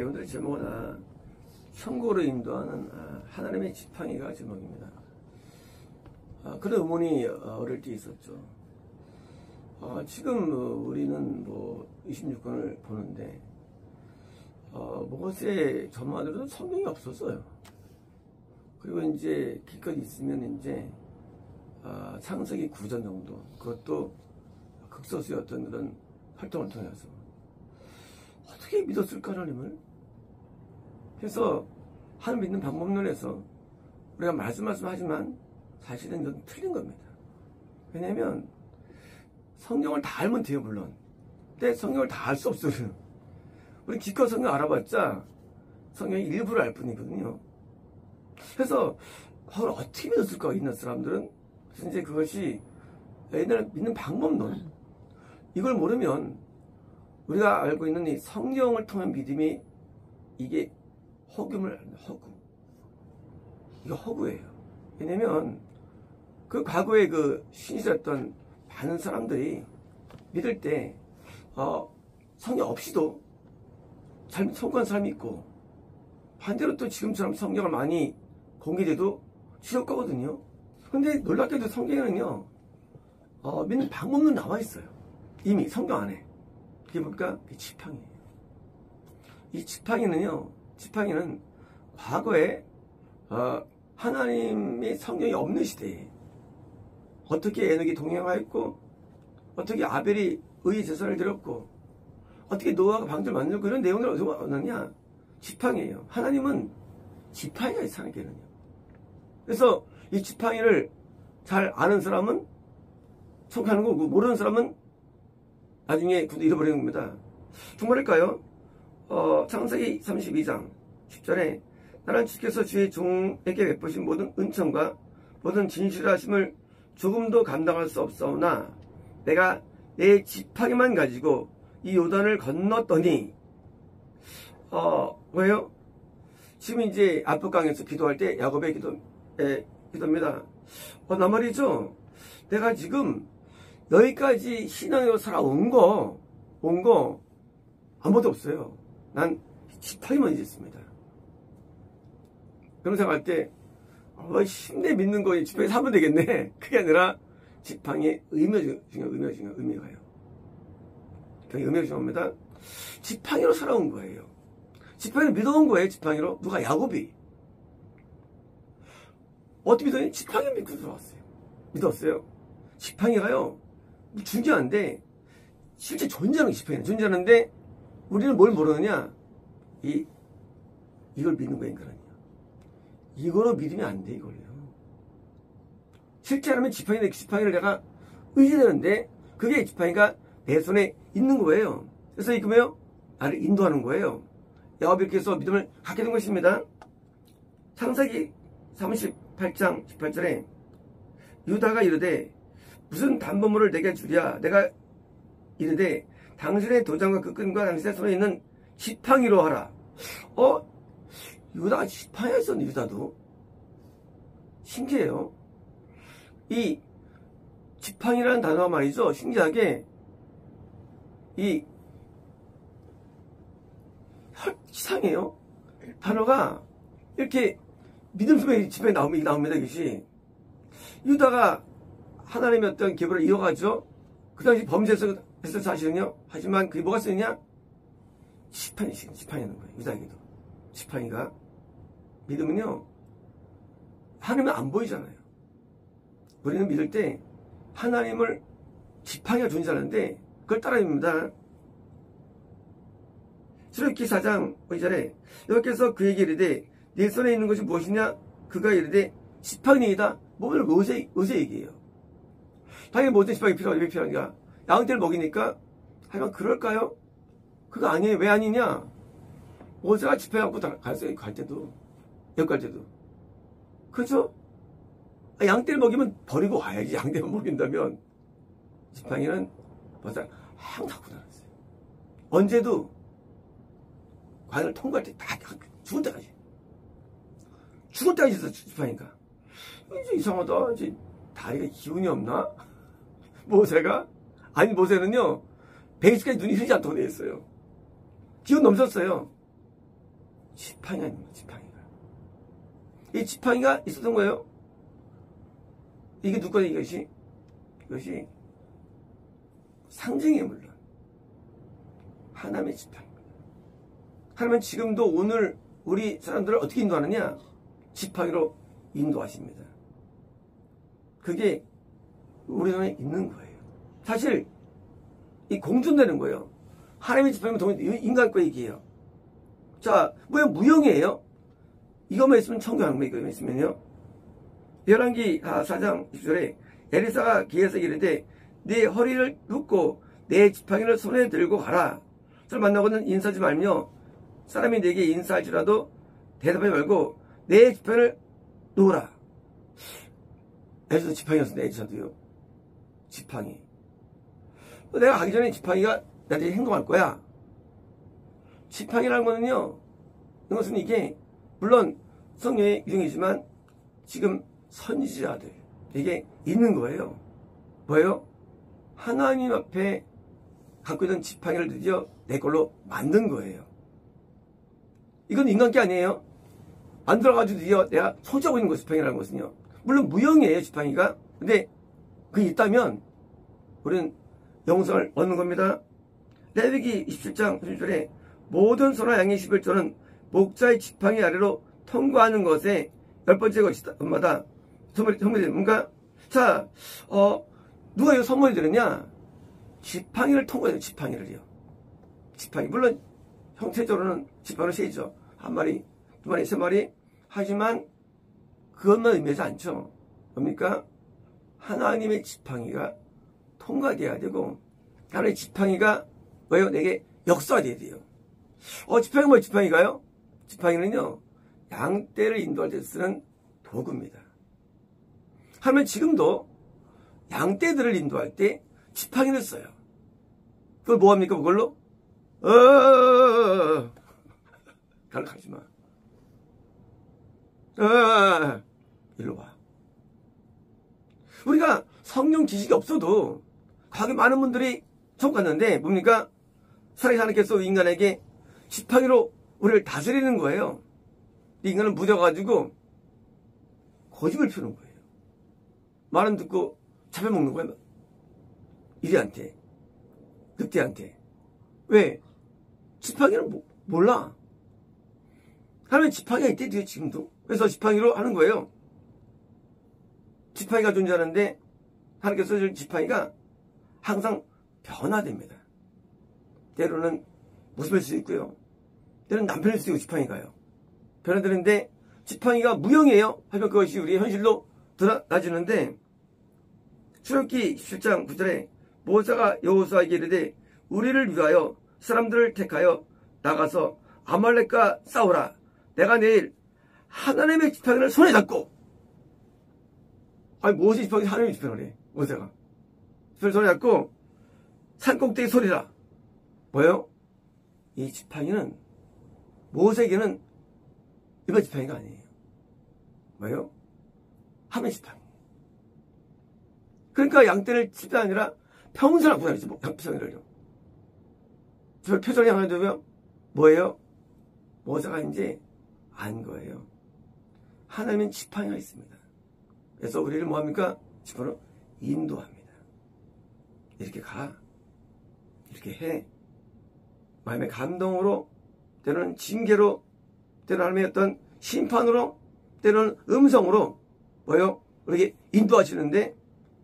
오늘의 제목은 천국으로 인도하는 하나님의 지팡이가 제목입니다. 그런 의문이 어릴 때 있었죠. 지금 우리는 26권을 보는데 모세 전만으로는 성경이 없었어요. 그리고 이제 기껏 있으면 이제 창세기 9전 정도, 그것도 극소수의 어떤 그런 활동을 통해서 어떻게 믿었을까 하나님을? 그래서 하나님 믿는 방법론에서 우리가 말씀하지만 사실은 이건 틀린 겁니다. 왜냐하면 성경을 다 알면 돼요, 물론. 근데 성경을 다 알 수 없어요. 우리 기껏 성경 알아봤자 성경의 일부를 알 뿐이거든요. 그래서 어떻게 믿었을까 있는 사람들은. 그래서 이제 그것이 옛날 믿는 방법론, 이걸 모르면 우리가 알고 있는 이 성경을 통한 믿음이 이게 허구임을 압니다. 허구. 이거 허구예요. 왜냐면 그 과거에 그 신실했던 많은 사람들이 믿을 때 성경 없이도 잘 성공한 사람이 있고, 반대로 또 지금처럼 성경을 많이 공개돼도 지옥가거든요. 근데 놀랍게도 성경에는요 믿는 방법론 나와 있어요. 이미 성경 안에. 그게 뭘까? 지팡이에요. 이 지팡이는 과거에 하나님의 성경이 없는 시대에 어떻게 에녹이 동행하였고, 어떻게 아벨이 의의 제사를 드렸고, 어떻게 노아가 방주를 만들고, 이런 내용을 어디서 얻느냐? 지팡이에요. 하나님은 지팡이가 있어요, 하나님께는요. 그래서 이 지팡이를 잘 아는 사람은 속하는 거고, 모르는 사람은 나중에 잃어버리는 겁니다. 정말일까요? 창세기 32장 10절에 나는 주께서 주의 종에게 베푸신 모든 은총과 모든 진실하심을 조금도 감당할 수 없사오나 내가 내 지팡이만 가지고 이 요단을 건넜더니, 왜요? 지금 이제 아프강에서 기도할 때 야곱의 기도입니다. 나 말이죠. 내가 지금 여기까지 신앙으로 살아온 거 아무도 없어요. 난 지팡이만 있었습니다. 그런 생각할 때 힘내 믿는 거 지팡이 사면 되겠네. 그게 아니라 지팡이의 의미가요. 의미가 중요합니다. 지팡이로 살아온 거예요. 지팡이를 믿어온 거예요. 지팡이로. 누가? 야곱이. 어떻게 믿었니? 지팡이 믿고 들어왔어요. 믿었어요. 지팡이가요 중요한데 실제 존재하는 게 지팡이는 존재하는데, 우리는 뭘 모르느냐? 이걸 믿는 거야, 인간은요. 이거로 믿으면 안 돼, 이걸요. 실제 하면 지팡이를 내가 의지되는데, 그게 지팡이가 내 손에 있는 거예요. 그래서 이게 뭐예요? 나를 인도하는 거예요. 야곱이 이렇게 해서 믿음을 갖게 된 것입니다. 창세기 38장 18절에 유다가 이르되 무슨 담보물을 내게 주랴. 내가 이르되 당신의 도장과 그 끈과 당신의 손에 있는 지팡이로 하라. 유다가 지팡이가 있었네. 유다도 신기해요. 이 지팡이라는 단어가 말이죠, 신기하게 이상해요. 단어가 이렇게 믿음 속에 지팡이 나옵니다. 이것이 유다가 하나님의 어떤 계보를 이어가죠. 그 당시 범죄했을 사실은요. 하지만 그게 뭐가 쓰느냐? 지팡이는 거예요. 유다에게도. 지팡이가. 믿음은요, 하나님은 안 보이잖아요. 우리는 믿을 때 하나님을 지팡이가 존재하는데 그걸 따라합니다. 출애굽기 4장 2절에 여호와께서 그에게 이르되 네 손에 있는 것이 무엇이냐? 그가 이르되 지팡이이다. 뭐를 모세 얘기해요. 당연히 모세 지팡이 왜 필요한가? 양떼를 먹이니까. 하지만 그럴까요? 그거 아니에요. 왜 아니냐? 모세가 지팡이 갖고 갈 때도, 여기 갈 때도. 그렇죠? 양떼를 먹이면 버리고 와야지. 양떼만 먹인다면. 지팡이는 모세가 항상 갖고 다녔어요. 언제도 관을 통과할 때 다 죽을 때까지. 죽을 때까지 있었어, 지팡이가. 이제 이상하다. 이제 다리가 기운이 없나? 모세가? 아니, 모세는요, 120까지 눈이 흐리지 않도록 되어 있어요. 기운 넘쳤어요. 지팡이가 있는 거예요. 지팡이가. 이 지팡이가 있었던 거예요. 이게 누구냐 이것이 상징이에요. 물론 하나님의 지팡이입니다. 하나님은 지금도 오늘 우리 사람들을 어떻게 인도하느냐? 지팡이로 인도하십니다. 그게 우리 손에 있는 거예요. 사실 이 공존되는 거예요. 하나님의 지팡이면 동일 인간 거 얘기예요. 자, 왜 무형이에요? 이것만 있으면 천국하는 거예요. 이것만 있으면요. 열왕기 4장 10절에 엘리사가 기에서 이르되 네 허리를 묶고 내 지팡이를 손에 들고 가라. 저를 만나고는 인사하지 말며 사람이 내게 인사할지라도 대답하지 말고 내 지팡이를 놓으라. 엘리사도 지팡이였습니다. 엘리사도요. 지팡이. 내가 가기 전에 지팡이가 나한테 행동할 거야. 지팡이라는 거는요. 이것은 이게 물론 성령의 유형이지만 지금 선지자들 이게 있는 거예요. 뭐예요? 하나님 앞에 갖고 있는 지팡이를 드디어 내 걸로 만든 거예요. 이건 인간 게 아니에요. 만들어가지고 드디어 내가 소지하고 있는 거 지팡이라는 것은요. 물론 무형이에요. 지팡이가. 근데 그게 있다면 우리는 영생을 얻는 겁니다. 레위기 27장 30절에 모든 소나 양의 11조는 목자의 지팡이 아래로 통과하는 것에 10번째 것마다 선물이 뭔가 자 누가 이거 선물이 되느냐? 지팡이를 통과해요. 지팡이를요. 지팡이 물론 형태적으로는 지팡이로 세죠. 한 마리, 두 마리, 세 마리. 하지만 그것만 의미하지 않죠. 뭡니까? 하나님의 지팡이가 통과돼야 되고 하나님의 지팡이가 뭐예요? 내게 역사돼야 돼요. 지팡이가 뭐예요? 지팡이가요? 지팡이는요. 양떼를 인도할 때 쓰는 도구입니다. 하나님은 지금도 양떼들을 인도할 때 지팡이를 써요. 그걸 뭐합니까? 그걸로? 가르치지 마. 일로 와. 우리가 성령 지식이 없어도 과거에 많은 분들이 처음 갔는데 뭡니까? 살아계신 하나님께서 인간에게 지팡이로 우리를 다스리는 거예요. 인간을 묻어가지고 고집을 피우는 거예요. 말은 듣고 잡아먹는 거예요. 이리한테 늑대한테. 왜? 지팡이는 몰라. 하나님 지팡이가 있대요. 지금도. 그래서 지팡이로 하는 거예요. 지팡이가 존재하는데 하나님께서 주신 지팡이가 항상 변화됩니다. 때로는 모습일 수 있고요. 때로는 남편일 수 있고 지팡이가요. 변화되는데 지팡이가 무형이에요. 하면 그것이 우리의 현실로 드러나지는데 출애굽기 17장 9절에 모세가 여호수아에게 이르되 우리를 위하여 사람들을 택하여 나가서 아말렉과 싸우라. 내가 내일 하나님의 지팡이를 손에 잡고 모세 지팡이 하나님의 지팡이를 해. 모세가 지팡이를 손에 잡고 산꼭대기 소리라. 뭐예요? 이 지팡이는 모세에게는 일반 지팡이가 아니에요. 뭐예요? 하나님의 지팡이. 그러니까 양떼를 칩이 아니라 평선을 갖고 다니지. 양피성이를요. 저 표정을 향해 두면 뭐예요? 모세가 이제 안 거예요. 하나님은 지팡이가 있습니다. 그래서 우리를 뭐합니까? 지팡이로 인도합니다. 이렇게 가. 이렇게 해. 마음의 감동으로, 때로는 징계로, 때로는 하나님의 어떤 심판으로, 때로는 음성으로 뭐예요? 우리에게 인도하시는데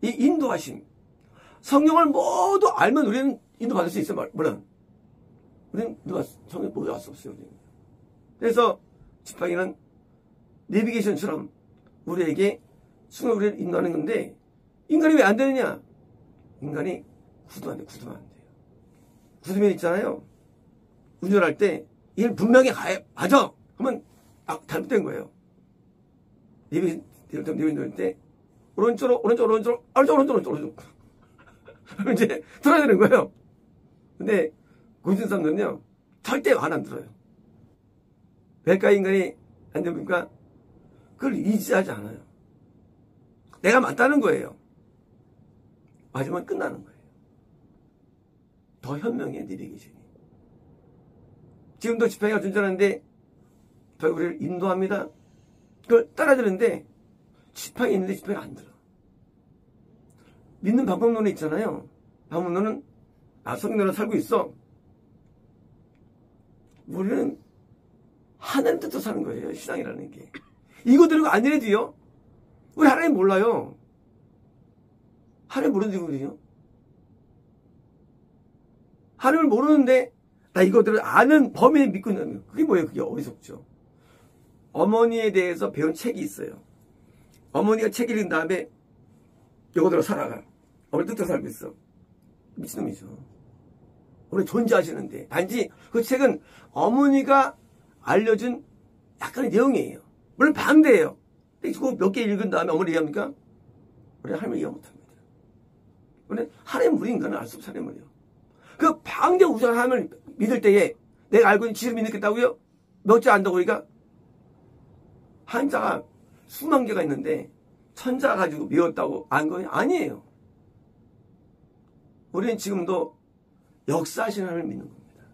이 인도하심. 성령을 모두 알면 우리는 인도받을 수 있어요. 물론. 우리는 성령 모두 알 수 없어요. 우리는. 그래서 지팡이는 내비게이션처럼 우리에게 순간 우리를 인도하는 건데 인간이 왜 안 되느냐? 인간이 굳으면 안 돼요. 굳으면 안 돼요. 굳으면 있잖아요. 운전할 때 이걸 분명히 가야 맞아! 하면 잘못된 거예요. 내비게이션 돌릴 때 오른쪽 이제 들어야 되는 거예요. 근데 굳은 사람들은요 절대 안 들어요. 왜일까? 인간이 안 됩니까? 그걸 의지하지 않아요. 내가 맞다는 거예요. 맞으면 끝나는 거예요. 더 현명해 내비게이션이. 지금도 지팡이가 존재하는데 지팡이 우리를 인도합니다. 그걸 따라들는데 지팡이 있는데 지팡이 안 들어. 믿는 방법론에 있잖아요. 방법론은 성경대로 살고 있어. 우리는 하나님 뜻대로 사는 거예요. 신앙이라는 게. 이거 들고 아니래도요. 우리 하나님 몰라요. 하나님 모르는데 우리요. 하나님을 모르는데 나 이거들을 아는 범위에 믿고 있는 거예요. 그게 뭐예요? 그게 어리석죠. 어머니에 대해서 배운 책이 있어요. 어머니가 책 읽은 다음에 이거대로 살아가. 어머니 뜻대로 살고 있어. 미친놈이죠. 우리 존재하시는데 단지 그 책은 어머니가 알려준 약간의 내용이에요. 물론 반대예요. 근데 그거 몇 개 읽은 다음에 어머니 이해합니까? 우리 하나님을 이해 못합니다. 우리는 하나님 우리 인간은 알 수 없어 하나님을요. 그 방대 우주한 하나님을 믿을 때에 내가 알고 있는 지식을 믿겠다고요? 몇 개 안다고 우리가? 한자가 수만 개가 있는데 천자 가지고 배웠다고 안 거예요? 아니에요. 우리는 지금도 역사하시는 하나님을 믿는 겁니다.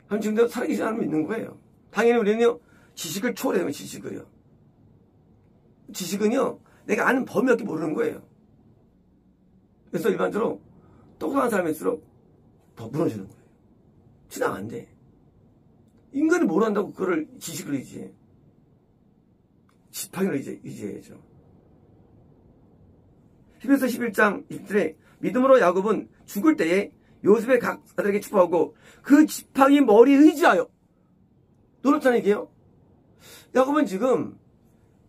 하나님 지금도 살아계신 하나님을 믿는 거예요. 당연히 우리는요, 지식을 초월해요, 지식을요. 지식은요, 내가 아는 범위밖에 모르는 거예요. 그래서 일반적으로 똑똑한 사람일수록 더 무너지는 거예요. 신앙 안 돼. 인간이 뭘 한다고 그거를 지식을 의지해. 지팡이를 의지해야죠. 히브리서 11장 20절에 믿음으로 야곱은 죽을 때에 요셉의 각 아들에게 축복하고 그 지팡이 머리에 의지하여. 놀랍잖아요, 이게요. 야곱은 지금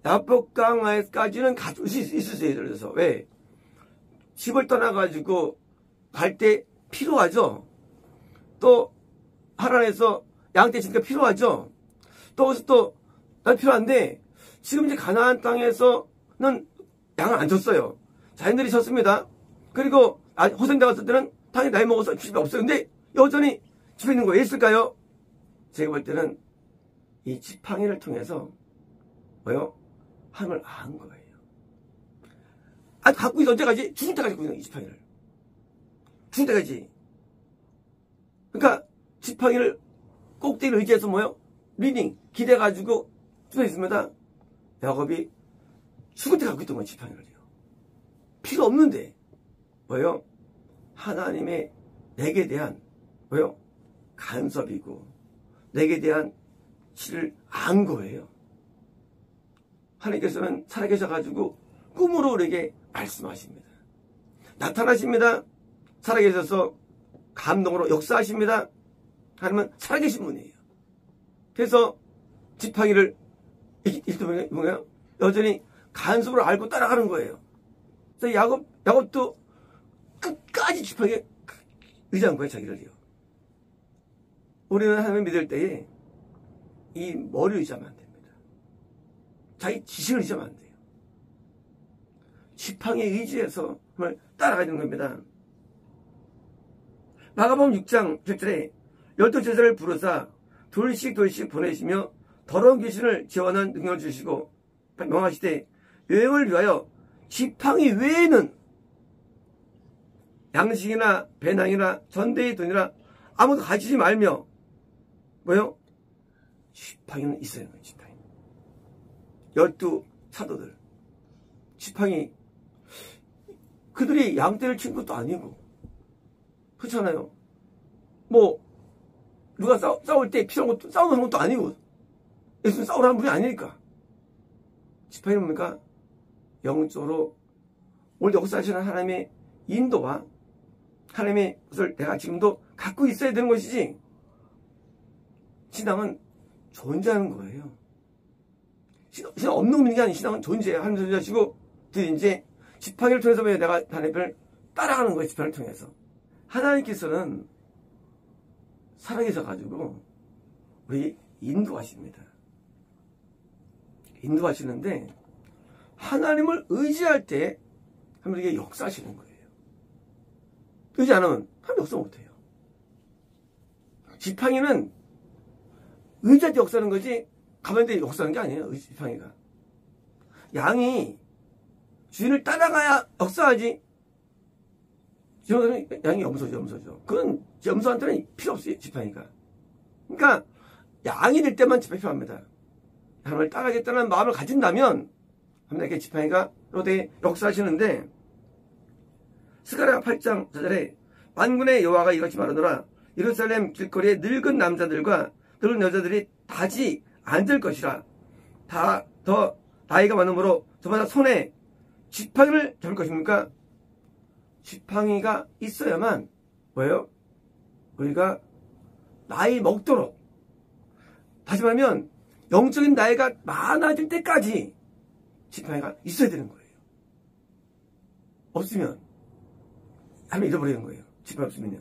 야복강까지는 가질 수 있었어요. 예를 들어서. 왜? 집을 떠나가지고 갈 때 필요하죠. 또 하란에서 양떼 치니까 필요하죠. 또 어디서 또 필요한데 지금 이제 가나안 땅에서는 양을 안 줬어요. 자연들이 졌습니다. 그리고 호생대 갔을 때는 당연히 나이 먹어서 집이 없어요. 근데 여전히 집에 있는 거에 있을까요? 제가 볼 때는 이 지팡이를 통해서 뭐요? 하나님을 안 거예요. 갖고 있어. 언제까지? 죽을 때까지 갖고 있는 이 지팡이를. 죽을 때까지. 그러니까 지팡이를 꼭대기를 의지해서 뭐요? 리딩 기대가지고 써 있습니다. 야곱이 죽을 때 갖고 있던 건 지팡이를요. 필요 없는데 뭐요? 하나님의 내게 대한 뭐요? 간섭이고 내게 대한 실을 안 거예요. 하나님께서는 살아계셔가지고 꿈으로 우리에게 말씀하십니다. 나타나십니다. 살아계셔서 감동으로 역사하십니다. 하나님은 살아계신 분이에요. 그래서 지팡이를 읽다 보면 여전히 간섭을 알고 따라가는 거예요. 그래서 야곱도 끝까지 지팡이에 의지한 거예요, 자기를요. 우리는 하나님을 믿을 때에 이 머리를 의지하면 안 됩니다. 자기 지식을 의지하면 안 돼요. 지팡이에 의지해서 정말 따라가야 되는 겁니다. 마가복음 6장 7절에 12제자를 부르사 둘씩 보내시며 더러운 귀신을 지원한 능력을 주시고 명하시되 여행을 위하여 지팡이 외에는 양식이나 배낭이나 전대의 돈이나 아무도 가지지 말며 뭐요? 지팡이는 있어야 해요. 지팡이. 12사도들 지팡이 그들이 양떼를 친 것도 아니고 그렇잖아요. 뭐 누가 싸울 때 필요한 것도 싸우는 것도 아니고 예수는 싸우라는 분이 아니니까. 지팡이는 뭡니까? 영적으로 오늘 역사하시는 하나님의 인도와 하나님의 것을 내가 지금도 갖고 있어야 되는 것이지. 신앙은 존재하는 거예요. 신앙 없는 게 아니라 신앙은 존재해요. 하나님 존재하시고 이제 지팡이를 통해서 내가 하나님을 따라가는 거예요. 지팡이를 통해서. 하나님께서는 살아계셔가지고 우리 인도하십니다. 인도하시는데 하나님을 의지할 때 하나님께 역사하시는 거예요. 의지 안 하면 하나님 역사 못해요. 지팡이는 의지할 때 역사하는 거지 가만히 있는데 역사하는 게 아니에요. 지팡이가. 양이 주인을 따라가야 역사하지. 양이 염소죠. 그건 염소한테는 필요 없어요. 지팡이가. 그러니까 양이 될 때만 지팡이 필요합니다. 하나님을 따라가겠다는 마음을 가진다면 하나님께 지팡이가 로드에 역사하시는데 스가랴 8장 4절에 만군의 여호와가 이같이 말하노라 예루살렘 길거리에 늙은 남자들과 늙은 여자들이 다지 앉을 것이라 다 더 나이가 많으므로 저마다 손에 지팡이를 잡을 것입니까? 지팡이가 있어야만 뭐예요? 우리가 나이 먹도록 다시 말하면 영적인 나이가 많아질 때까지 지팡이가 있어야 되는 거예요. 없으면 하면 잃어버리는 거예요. 지팡이 없으면요.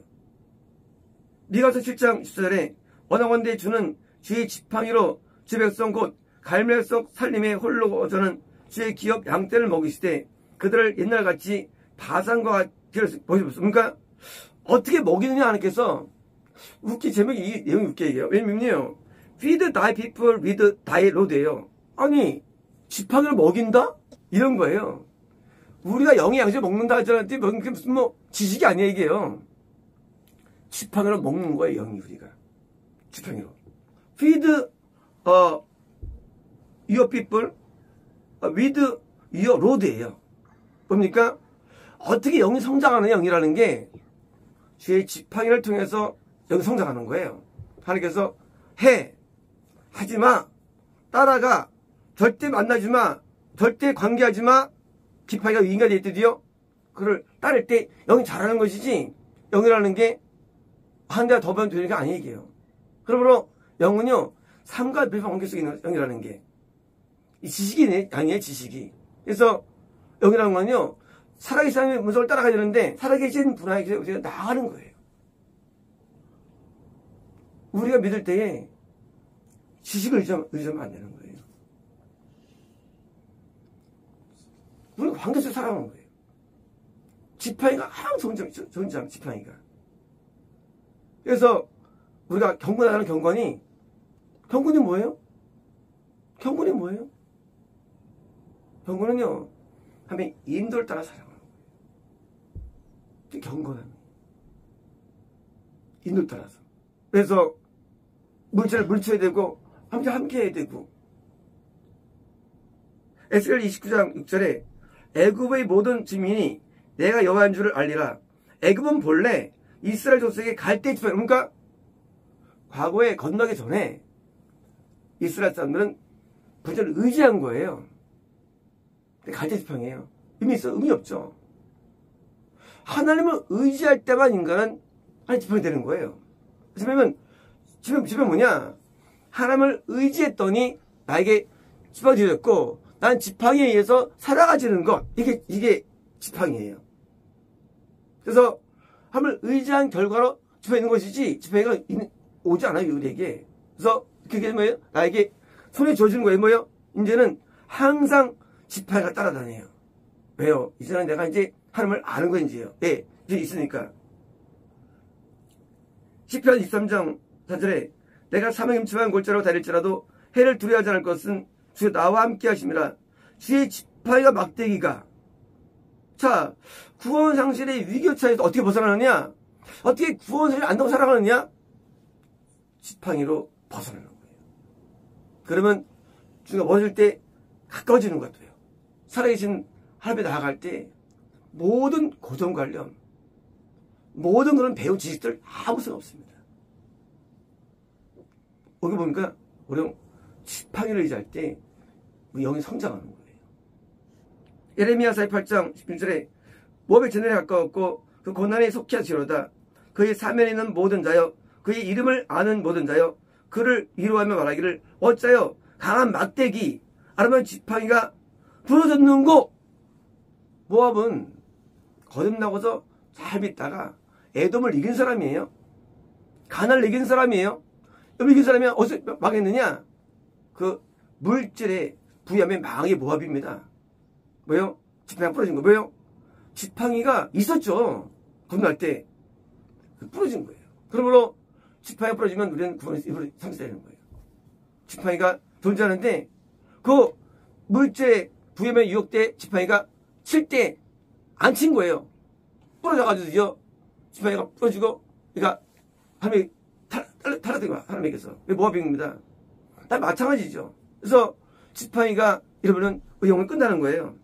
미가서 7장 14절에 원하건대 주는 주의 지팡이로 주 백성 곧 갈멜 속 살림에 홀로 거저는 주의 기업 양떼를 먹이시되 그들을 옛날같이 바산과 같이 보셨습니까? 어떻게 먹이느냐 하나님께서 재미있게 이 내용이 웃게 얘기해요. 왜냐면요. Feed thy people with thy rod예요. 아니 지팡이를 먹인다? 이런 거예요. 우리가 영의 양식을 먹는다 하잖아요. 그게 무슨 지식이 아니에요 이게요. 지팡이로 먹는 거예요 영이 우리가. 지팡이로. Feed your people with your rod예요. 뭡니까? 어떻게 영이 성장하는 영이라는 게 주의 지팡이를 통해서 영이 성장하는 거예요. 하나님께서 하지마, 따라가, 절대 만나지마, 절대 관계하지마. 지팡이가 위인가 될 때도요. 그를 따를 때 영이 잘하는 것이지 영이라는 게 한 대가 더 배우면 되는 게 아니에요. 그러므로 영은요. 삶과 불판 관계 속에 있는 영이라는 게 이 지식이 아니에요. 지식이. 그래서 영이라는 건요. 살아계신 사람의 문성을 따라가야 되는데 살아계신 분에게 우리가 나아가는 거예요. 우리가 믿을 때에 지식을 의지하면 안 되는 거예요. 우리가 관계 속에 살아가는 거예요. 지팡이가 항상 존재하는 지팡이가. 그래서 우리가 경건하는 경건이 뭐예요? 경건이 뭐예요? 경건은요. 하면 인도를 따라 살아가는 거예요. 그게 경건함이에요. 인도를 따라서. 그래서 물체를 물쳐야 되고 함께 해야 되고 에스겔 29장 6절에 애굽의 모든 주민이 내가 여호와인 줄을 알리라. 애굽은 본래 이스라엘 족속의 갈대 지팡이. 그러니까 과거에 건너기 전에 이스라엘 사람들은 부처를 의지한 거예요. 갈대 지팡이에요. 의미 있어? 의미 없죠. 하나님을 의지할 때만 인간은 하나님 지팡이 되는 거예요. 그러면 지팡이 뭐냐? 하나님을 의지했더니 나에게 지팡이 되었고 난 지팡이에 의해서 살아가지는 것. 이게 지팡이에요. 그래서 하나님을 의지한 결과로 지팡이 있는 것이지 지팡이가 오지 않아요. 우리에게. 그래서 그게 뭐예요? 나에게 손에 쥐어주는 거예요. 뭐예요? 이제는 항상 지팡이가 따라다녀요. 왜요? 이제는 내가 이제 하나님을 아는 거인지요. 예, 이제 있으니까. 시편 23장 4절에 내가 사망 임치만 골짜로 다닐지라도 해를 두려워하지 않을 것은 주 나와 함께 하심이라. 주의 지팡이가 막대기가. 자, 구원 상실의 위기처에서 어떻게 벗어나느냐? 어떻게 구원 상실 안다고 살아가느냐? 지팡이로 벗어나는 거예요. 그러면 주가 멀어질 때 가까워지는 것 같아요. 살아계신 하나님에 나아갈 때 모든 고정관련, 모든 그런 배운 지식들 아무 생각 없습니다. 여기 보니까 우리 지팡이를 의지할 때 우리 영이 성장하는 거예요. 예레미야 48장 16절에 모압의 전열에 가까웠고 그 고난에 속히 하시로다. 그의 사면에 있는 모든 자여 그의 이름을 아는 모든 자여 그를 위로하며 말하기를 어짜여 강한 막대기 아르면 지팡이가 부러졌는고. 모압은 거듭나고서 잘 믿다가 에돔을 이긴 사람이에요. 가나안을 이긴 사람이에요. 이긴 사람이 어디서 망했느냐? 그 물질의 부여함의 망의 모압입니다. 뭐요? 지팡이가 부러진 거. 뭐요? 지팡이가 있었죠. 거듭날 때 부러진 거예요. 그러므로 지팡이가 부러지면 우리는 구원에서 입으로 상실되는 거예요. 지팡이가 존재하는데 그 물질의 부여함의 유혹때 지팡이가 칠 때 안 친 거예요. 부러져가지고요. 지팡이가 부러지고 그러니까 하나님이 달라든 거야. 하나님께서. 모압입니다. 다 마찬가지죠. 그래서 지팡이가 이러면은 의용을 끝나는 거예요.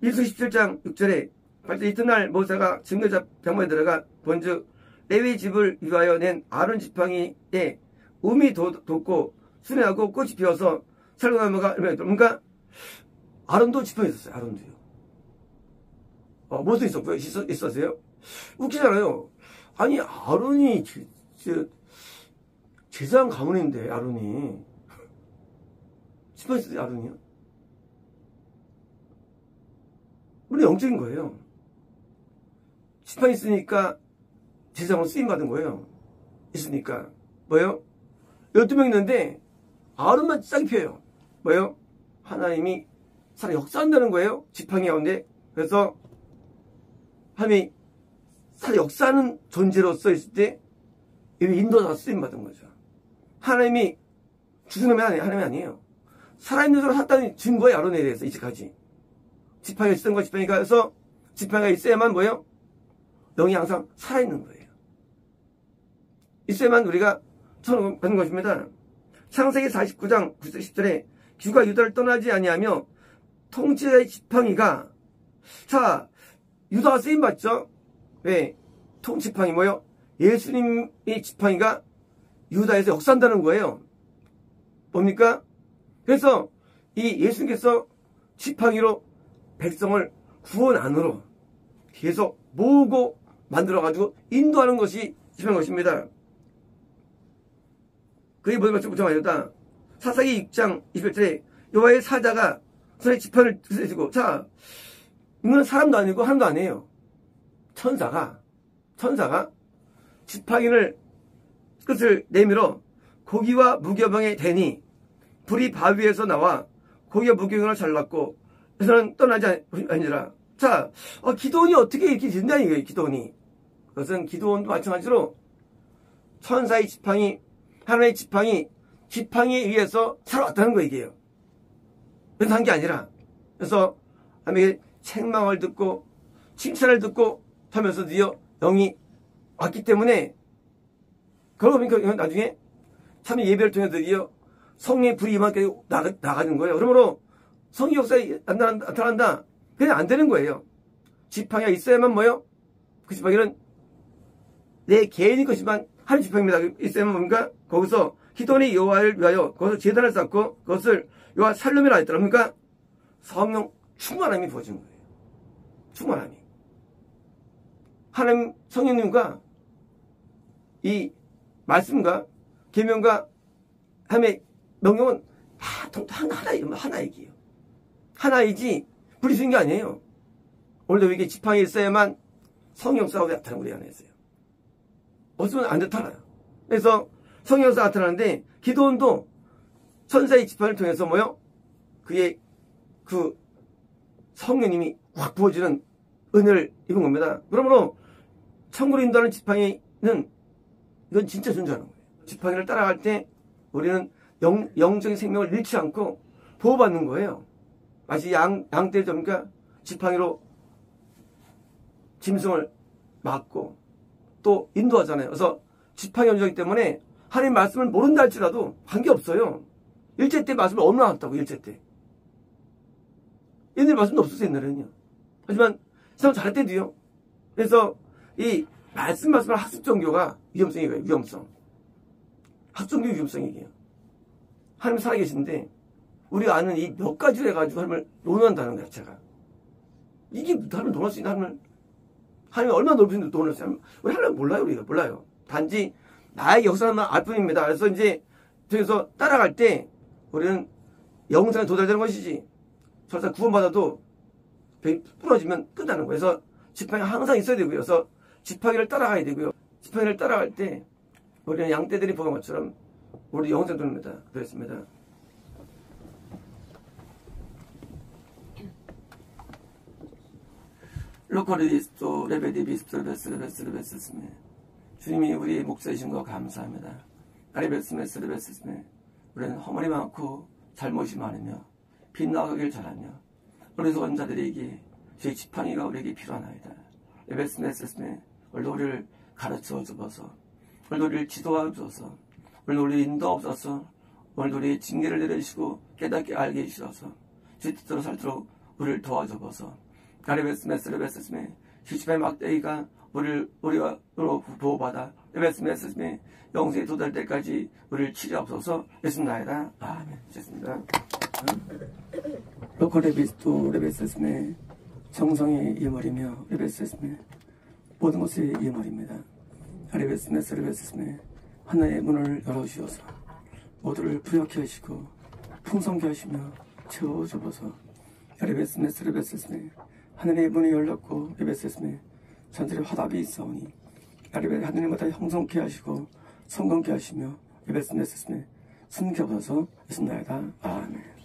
민수기 17장 6절에 발전 이튿날 모세가 증거자 병문에 들어가 본즉 레위 집을 위하여 낸 아론 지팡이에 음이 돋고 순회하고 꽃이 피어서 살구나무가 그러니까 아론도 지팡이 있었어요. 아론도요. 모세 있었고요. 있었어요. 웃기잖아요. 아니 아론이 제사장 가문인데 아론이 지팡이 있었어요. 아론이요. 물론 영적인 거예요. 지팡이 있으니까 제사장으로 쓰임받은 거예요. 있으니까. 뭐예요? 12명 있는데 아론만 싹이 펴요. 뭐예요? 하나님이 사람 역사한다는 거예요. 지팡이 가운데. 그래서 하나님이 사람 역사하는 존재로서 있을 때 인도자 쓰임받은 거죠. 하나님이 죽은 놈이 하나님이 아니에요. 살아있는 사람 샀다는 증거에 아론에 대해서 이제까지. 지팡이가 있었던 거 지팡이가 해서 지팡이가 있어야만 뭐예요? 영이 항상 살아있는 거예요. 있어야만 우리가 처음 받는 것입니다. 창세기 49장 9절 10절에 규가 유다를 떠나지 아니하며 통치자의 지팡이가 자 유다가 쓰임받죠. 왜? 통지팡이 뭐예요? 예수님의 지팡이가 유다에서 역사한다는 거예요. 뭡니까? 그래서 이 예수님께서 지팡이로 백성을 구원 안으로 계속 모으고 만들어가지고 인도하는 것이 지팡이 것입니다. 그게 뭐가 좀 아니다. 사사기 6장 21절에 여호와의 사자가 손에 지팡이를 들고 자 이건 사람도 아니고 하나도 아니에요. 천사가 지팡이를 끝을 내밀어 고기와 무교병에 대니 불이 바위에서 나와 고기와 무교병을 잘랐고 그래서는 떠나지 아니라 자 기도원이 어떻게 이렇게 된다는 얘기예요. 기도원이 그것은 기도원도 마찬가지로 천사의 지팡이 하나님의 지팡이에 의해서 살아왔다는 거 얘기예요. 그래서 한 게 아니라 그래서 하나님의 책망을 듣고 칭찬을 듣고 하면서 드디어 영이 왔기 때문에 그러고 보니까 나중에 참 예배를 통해 드디어 성령의 불이 이만까지 나가는 거예요. 그러므로 성령 역사에 나타난다. 그냥 안 되는 거예요. 지팡이가 있어야만 뭐예요? 그 지팡이는 내 개인의 것이지만 한 지팡이입니다. 있어야만 뭡니까? 거기서 기도원이 여호와를 위하여 거기서 제단을 쌓고 그것을 여호와 살롬이라 했더라. 그러니까 성령 충만함이 부어진 거예요. 충만함이. 하나님 성령님과 이 말씀과 계명과 하나님의 명령은 하나 얘기예요. 하나이지 분리된 게 아니에요. 오늘도 이게 지팡이 있어야만 성령 역사가 나타나는 우리 안에 있어요. 없으면 안 나타나요. 그래서 성령 역사가 나타나는데 기도원도 천사의 지팡이를 통해서 뭐요? 그의 그 성령님이 확 부어지는 은혜를 입은 겁니다. 그러므로 천국으로 인도하는 지팡이는 이건 진짜 존재하는 거예요. 지팡이를 따라갈 때 우리는 영적인 생명을 잃지 않고 보호받는 거예요. 마치 양떼를 잡으니까 지팡이로 짐승을 막고 또 인도하잖아요. 그래서 지팡이 연주하기 때문에 하나님 말씀을 모른다 할지라도 관계없어요. 일제 때 말씀을 얼마나 나왔다고 일제 때. 옛날 말씀도 없었어요. 옛날에는요. 하지만 세상 잘할 때도요. 그래서 이 말씀을 학습 종교가 위험성이에요. 위험성. 학습 종교 위험성이에요. 하나님 살아계신데 우리가 아는 이 몇 가지를 해가지고 하나님을 논한다는 것 자체가 이게 하나님을 논할 수 있는 하나님이 얼마나 넓은데 논할 수 있는 우리 하나님 몰라요. 우리가 몰라요. 단지 나의 역사만 알 뿐입니다. 그래서 이제 저기서 따라갈 때 우리는 영생에 도달되는 것이지 설사 구원받아도 벽이 부러지면 끝나는 거예요. 그래서 지팡이가 항상 있어야 되고요. 그래서 지팡이를 따라가야 되고요. 지팡이를 따라갈 때 우리는 양떼들이 보는 것처럼 우리 영생 돕니다. 그렇습니다. 로코리스토 레베디비스토 베스르베스르베스스메 주님이 우리의 목자이신 거 감사합니다. 아리베스메스르베스스메 우리는 허물이 많고 잘못이 많으며 빗나가길 잘하며 우리 소원자들에게 주의 지팡이가 우리에게 필요하나이다. 레베스메스스메 오늘도 우리를 가르쳐 주어서 오늘도 우리를 지도하옵소서. 오늘도 우리 인도하옵소서. 오늘도 우리의 징계를 내려주시고 깨닫게 알게 해주셔서 주 뜻대로 살도록 우리를 도와줘서 레베스메 시집의 막대기가 우리와 보호받아 레베스메 영생에 도달 때까지 우리를 치료하옵소서. 예수나이다. 아멘. 됐습니다. 로코레비스토 레베스메 정성의 예물이며 레베스메 모든 것의 예물입니다. 레베스메 하나의 문을 열어주셔서 모두를 부욕케 하시고 풍성케 하시며 채워주어서 레베스메 하늘의 문이 열렸고 레베스메 전설의 화답이 있사오니 하늘마다 형성케 하시고 성공케 하시며 레베스메 숨겨보소서. 예수나이다. 아멘.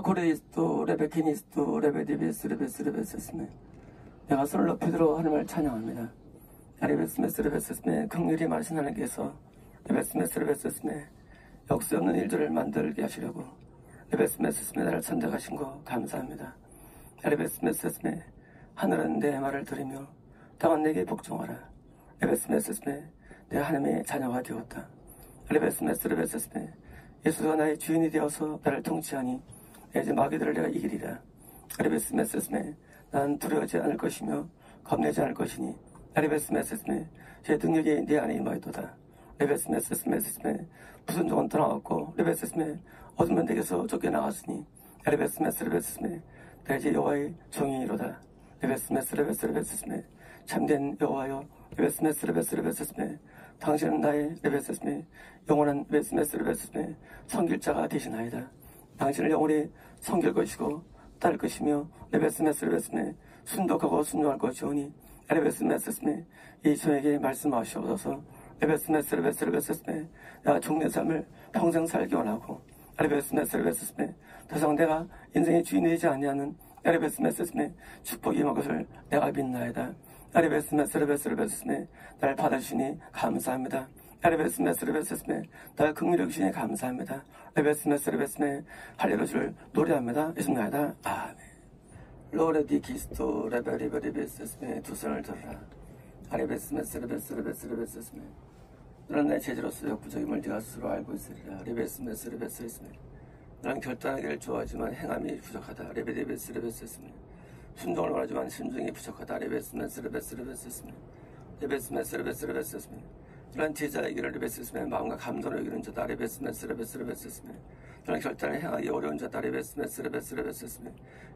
코레이스토 레베케니스토 레베디비스 레베스메 내가 손을 높이 들어 하나님을 찬양합니다. 레베스메 긍휼히 말씀 하나님께서 레베스메 역수 없는 일들을 만들게 하시려고 레베스메 나를 선택하신 거 감사합니다. 레베스메 하늘은 내 말을 들으며 땅은 내게 복종하라. 레베스메 내가 하나님의 자녀가 되었다. 레베스메 예수가 나의 주인이 되어서 나를 통치하니 이제 마귀들을 내가 이기리라. 레베스메 난 두려워하지 않을 것이며 겁내지 않을 것이니 레베스메 제 능력이 내 안에 임하였도다. 레베스메 무슨 종은 떠나왔고 레베스메 어둠은 내게서 쫓겨나갔으니 레베스메 내가 이제 여호와의 종이로다. 레베스메 참된 여호와여 레베스메 당신은 나의 레베스메 영원한 레베스메 성길자가 되시나이다. 당신을 영원히 섬길 것이고 따를 것이며 레베스메 순독하고 순종할 것이오니 레베스메 이 종에게 말씀하시옵소서. 레베스메스레베스레베스메 내가 종내 삶을 평생 살기 원하고 레베스메스레베스메 더 이상 내가 인생의 주인이 되지 아니하는 레베스메스메 축복이 임한 것을 내가 믿나이다. 레베스메스레베스레베스메 나를 받아주시니 감사합니다. 레베스메스레베스메 나를 긍휼히 여기시니 감사합니다. 레베스메스레베스메 할례루야를 노래합니다. 예수님나이다. 아멘. 로레디 키스토 레베리베리베스메 두 손을 들어라. 아레베스메스레베스레베스레베스메 너는 내 죄지로서 역부족임을 네가 스스로 알고 있으리라. 레베스메스레베스레베스메 너는 결단하기를 좋아하지만 행함이 부족하다. 레베데베스레베스메 순종을 원하지만 순종이 부족하다. 레베스메스레베스레베스메 레베스메스레베스레베스메 너는 제자이기를 레베스메 마음과 감정을 여기는 자다. 레베스메스레베스레베스메 너는 결단을 행하기 어려운 자다. 레베스메스레베스레베스메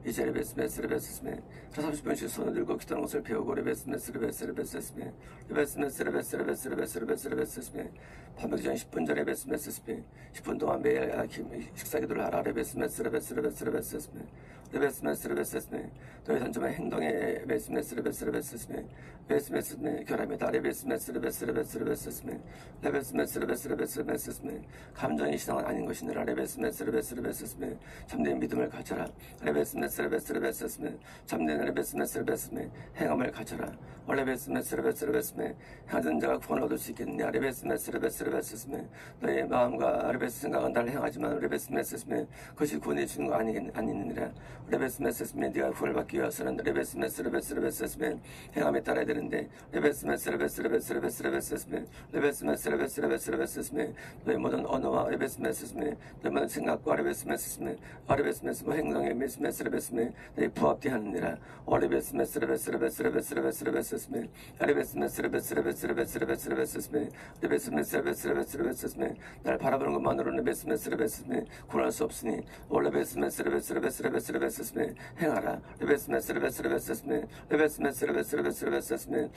이제 레베스메스레베스메 30분씩 손을 들고 기도하는 것을 배우고 레베스메스레베스레베스메 레베스메스레베스레베스레베스메 밤늦기 전 10분 전에 레베스메스레베스메 10분 동안 매일 식사 기도를 하라. 레베스메스레베스레베스메 레베스메스레베스메 너의 단점한 행동에 레베스메스레베스레베스메 레베스메스레 결함이다. 레베스메스레베스레베스메 레베스메스레베스레베스메 감정이 신앙은 아닌 것이니라. 레베스메스레베스레베스메 참된 믿음을 가져라. 레베스메스레베스레베스메 참된 레베스메스레베스메 행함을 가져라. 레베스메스레베스레베스메 행하는 자가 구원을 얻을 수 있겠느냐. 레베스메스레베스레베스메 너의 마음과 레베스 생각은 날 행하지만 레베스메스레베스메 그것이 구원해 주는 거 아니니라. 레베스메스레베스메 네가 구원을 받기 위해서는 레베스메스레베스레베스메 행함에 따라야 되는데 레베스메스레베스레베스레베스메 레베스메스레베스레베스메 너의 모든 언어와 레베스메스레베스메 너의 모든 생각과 레베스메스레베스메 레베스메스레베스메 행동에 레베스메스레베스메 너의 부합되하느니라. 레베스메스레베스레베스레베스메 레베스메스레베스레베스레베스메 레베스메스레베스레베스메 날 바라보는 것만으로는 레베스메스레베스메 구원할 수 없으니 레베스메스레베스레베스메 행하라. 레베스메스레베스레베스메 레베스메스레베스레베스메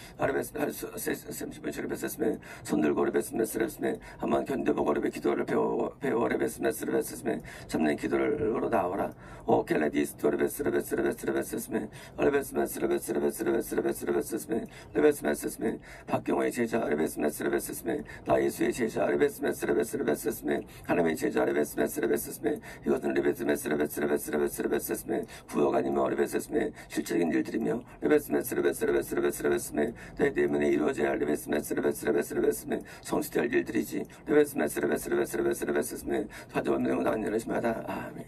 레베스메 손들고 레베스메스레베스메 한번 견뎌보고 레베 기도를 배워 레베스메스레베스메 참는 기도로 나와라. 오켈레디스토 레베스레베스레베스메 레베스메스레베스레베스메 레베스메스메 박경호의 제자 레베스메스레베스메 나 예수의 제자 레베스메스레베스메 하나님의 제자 레베스메스레베스메 이것은 레베스메스레베스메 부여가 아니며 레베스메 실질적인 일들이며 레베스메스레베스메 내 때문에 이루어져야 할 레베스메스레베스메 성취될 일들이지. 레베스메스레베스메 가져오는 내용은 아니라 심하다. 아멘.